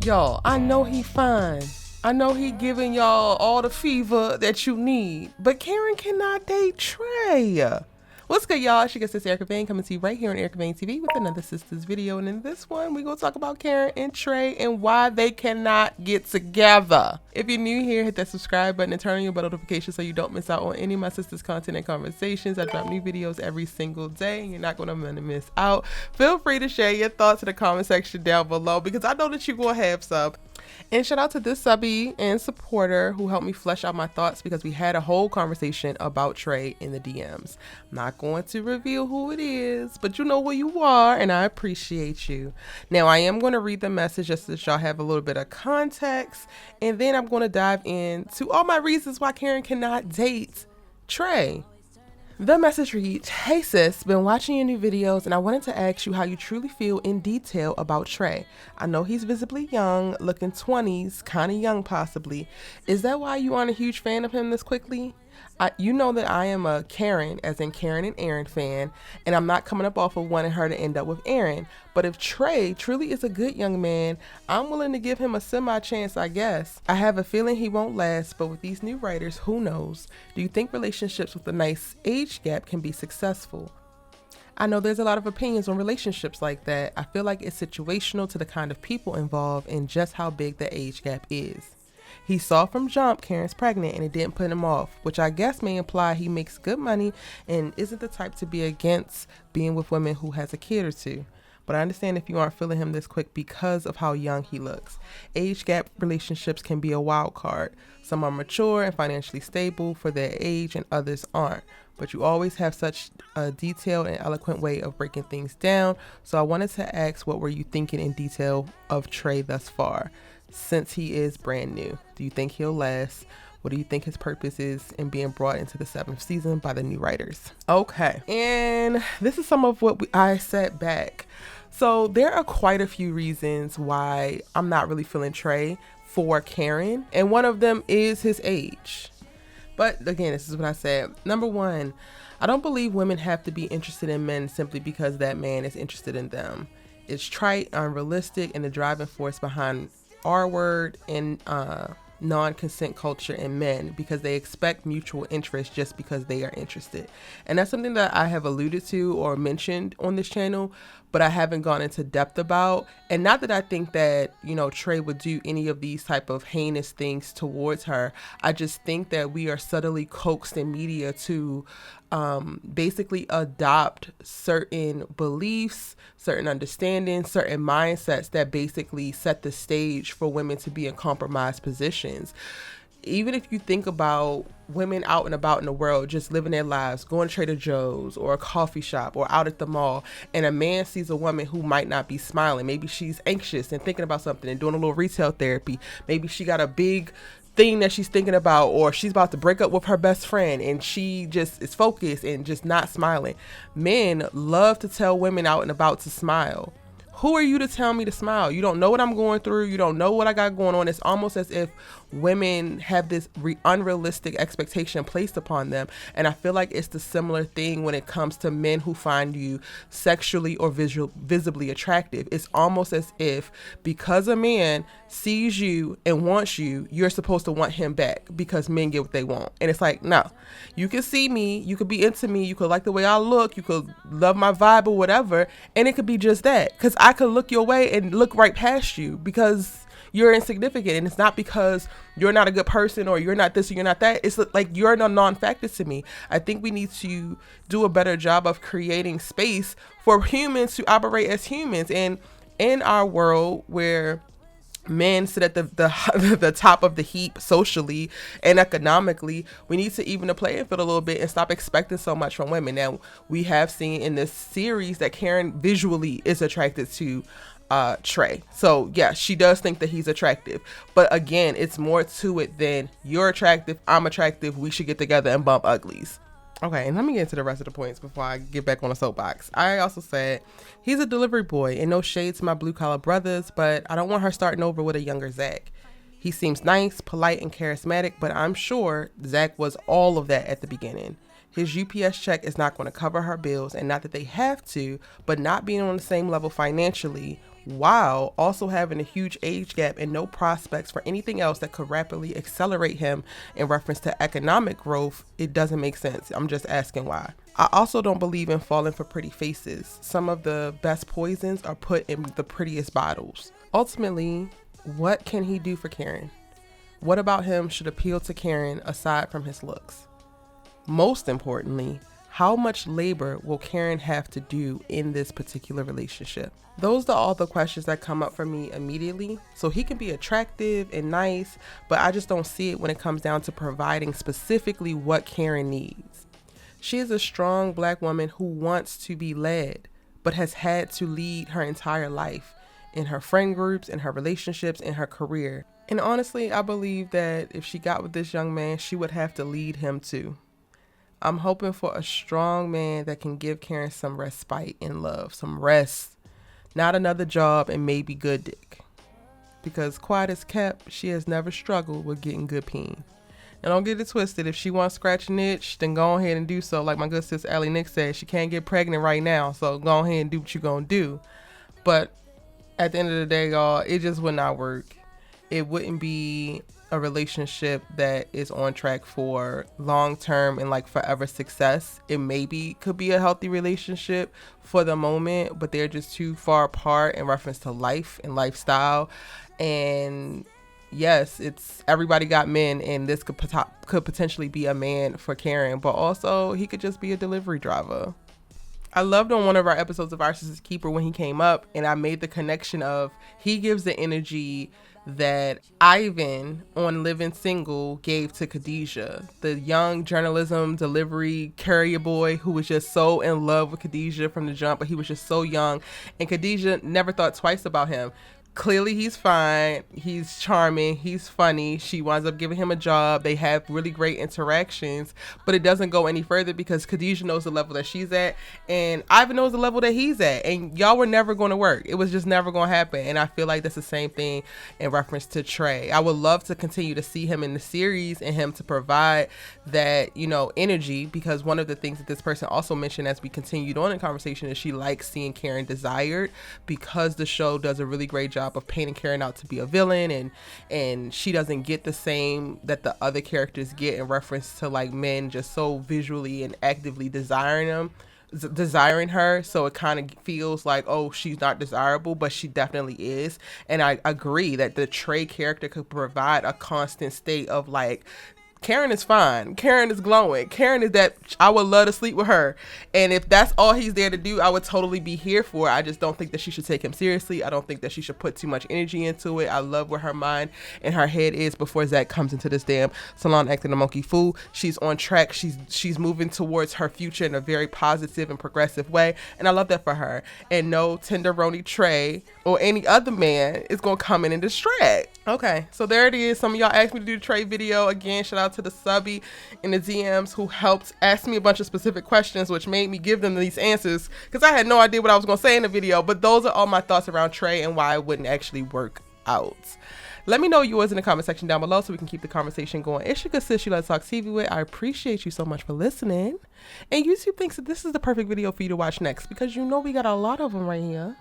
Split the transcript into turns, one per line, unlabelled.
Y'all, I know he fine. I know he giving y'all all the fever that you need, but Karen cannot date Trey. What's good, y'all? She gets this Erica Vane coming to you right here on Erica Vane TV with another Sistas video. And in this one, we're going to talk about Karen and Trey and why they cannot get together. If you're new here, hit that subscribe button and turn on your bell notifications so you don't miss out on any of my sisters' content and conversations. I drop new videos every single day and you're not going to miss out. Feel free to share your thoughts in the comment section down below because I know that you will have some. And shout out to this subby and supporter who helped me flesh out my thoughts because we had a whole conversation about Trey in the DMs. I'm not going to reveal who it is, but you know who you are and I appreciate you. Now I am going to read the message just so that y'all have a little bit of context, and then I'm going to dive into all my reasons why Karen cannot date Trey. The message reads, "Hey sis, been watching your new videos and I wanted to ask you how you truly feel in detail about Trey. I know he's visibly young, looking 20s, kind of young possibly. Is that why you aren't a huge fan of him this quickly? You know that I am a Karen, as in Karen and Aaron fan, and I'm not coming up off of wanting her to end up with Aaron. But if Trey truly is a good young man, I'm willing to give him a semi-chance, I guess. I have a feeling he won't last, but with these new writers, who knows? Do you think relationships with a nice age gap can be successful? I know there's a lot of opinions on relationships like that. I feel like it's situational to the kind of people involved and just how big the age gap is. He saw from jump Karen's pregnant and it didn't put him off, which I guess may imply he makes good money and isn't the type to be against being with women who has a kid or two. But I understand if you aren't feeling him this quick because of how young he looks. Age gap relationships can be a wild card. Some are mature and financially stable for their age and others aren't. But you always have such a detailed and eloquent way of breaking things down. So I wanted to ask, what were you thinking in detail of Trey thus far? Since he is brand new, do you think he'll last? What do you think his purpose is in being brought into the 7th season by the new writers?" Okay, and this is some of what I said back. So there are quite a few reasons why I'm not really feeling Trey for Karen, and one of them is his age. But again, this is what I said. Number one, I don't believe women have to be interested in men simply because that man is interested in them. It's trite, unrealistic, and the driving force behind R-word and non-consent culture in men because they expect mutual interest just because they are interested. And that's something that I have alluded to or mentioned on this channel, but I haven't gone into depth about. And not that I think that, you know, Trey would do any of these type of heinous things towards her. I just think that we are subtly coaxed in media to basically adopt certain beliefs, certain understandings, certain mindsets that basically set the stage for women to be in compromised positions. Even if you think about women out and about in the world, just living their lives, going to Trader Joe's or a coffee shop or out at the mall, and a man sees a woman who might not be smiling. Maybe she's anxious and thinking about something and doing a little retail therapy. Maybe she got a big thing that she's thinking about, or she's about to break up with her best friend and she just is focused and just not smiling. Men love to tell women out and about to smile. Who are you to tell me to smile? You don't know what I'm going through. You don't know what I got going on. It's almost as if women have this unrealistic expectation placed upon them. And I feel like it's the similar thing when it comes to men who find you sexually or visibly attractive. It's almost as if because a man sees you and wants you, you're supposed to want him back because men get what they want. And it's like, no, you can see me, you could be into me, you could like the way I look, you could love my vibe or whatever, and it could be just that. Because I could look your way and look right past you because you're insignificant, and it's not because you're not a good person or you're not this or you're not that. It's like you're a non-factor to me. I think we need to do a better job of creating space for humans to operate as humans. And in our world where men sit at the top of the heap socially and economically, we need to even the playing field a little bit and stop expecting so much from women. Now, we have seen in this series that Karen visually is attracted to Trey. So yeah, she does think that he's attractive, but again, it's more to it than you're attractive, I'm attractive, we should get together and bump uglies. Okay, and let me get into the rest of the points before I get back on the soapbox. I also said he's a delivery boy, and no shade to my blue collar brothers, but I don't want her starting over with a younger Zach. He seems nice, polite, and charismatic, but I'm sure Zach was all of that at the beginning. His UPS check is not going to cover her bills, and not that they have to, but not being on the same level financially while also having a huge age gap and no prospects for anything else that could rapidly accelerate him in reference to economic growth. It doesn't make sense. I'm just asking why. I also don't believe in falling for pretty faces. Some of the best poisons are put in the prettiest bottles. Ultimately, what can he do for Karen? What about him should appeal to Karen aside from his looks? Most importantly, how much labor will Karen have to do in this particular relationship? Those are all the questions that come up for me immediately. So he can be attractive and nice, but I just don't see it when it comes down to providing specifically what Karen needs. She is a strong Black woman who wants to be led, but has had to lead her entire life in her friend groups, in her relationships, in her career. And honestly, I believe that if she got with this young man, she would have to lead him too. I'm hoping for a strong man that can give Karen some respite in love, some rest, not another job and maybe good dick. Because quiet as kept, she has never struggled with getting good peen. And don't get it twisted. If she wants to scratch an itch, then go ahead and do so. Like my good sis Allie Nick said, she can't get pregnant right now. So go ahead and do what you're going to do. But at the end of the day, y'all, it just would not work. It wouldn't be a relationship that is on track for long-term and like forever success. It maybe could be a healthy relationship for the moment, but they're just too far apart in reference to life and lifestyle. And yes, it's everybody got men, and this could potentially be a man for Karen, but also he could just be a delivery driver. I loved on one of our episodes of Our Sister's Keeper when he came up, and I made the connection of he gives the energy that Ivan on Living Single gave to Khadijah, the young journalism delivery carrier boy who was just so in love with Khadijah from the jump, but he was just so young, and Khadijah never thought twice about him. Clearly he's fine, he's charming, he's funny. She winds up giving him a job. They have really great interactions, but it doesn't go any further because Khadijah knows the level that she's at and Ivan knows the level that he's at, and y'all were never going to work. It was just never going to happen. And I feel like that's the same thing in reference to Trey. I would love to continue to see him in the series and him to provide that, you know, energy, because one of the things that this person also mentioned as we continued on in conversation is she likes seeing Karen desired, because the show does a really great job of painting Karen out to be a villain, and she doesn't get the same that the other characters get in reference to like men just so visually and actively desiring her. So it kind of feels like, oh, she's not desirable, but she definitely is. And I agree that the Trey character could provide a constant state of like, Karen is fine. Karen is glowing. Karen is that I would love to sleep with her. And if that's all he's there to do, I would totally be here for it. I just don't think that she should take him seriously. I don't think that she should put too much energy into it. I love where her mind and her head is before Zach comes into this damn salon acting a monkey fool. She's on track. She's moving towards her future in a very positive and progressive way. And I love that for her. And no tenderoni Trey or any other man is going to come in and distract. Okay, so there it is. Some of y'all asked me to do the Trey video. Again, shout out to the subby in the DMs who helped ask me a bunch of specific questions, which made me give them these answers because I had no idea what I was going to say in the video. But those are all my thoughts around Trey and why it wouldn't actually work out. Let me know yours in the comment section down below so we can keep the conversation going. It's your good sis, you Let's Talk TV with. I appreciate you so much for listening. And YouTube thinks that this is the perfect video for you to watch next because you know we got a lot of them right here.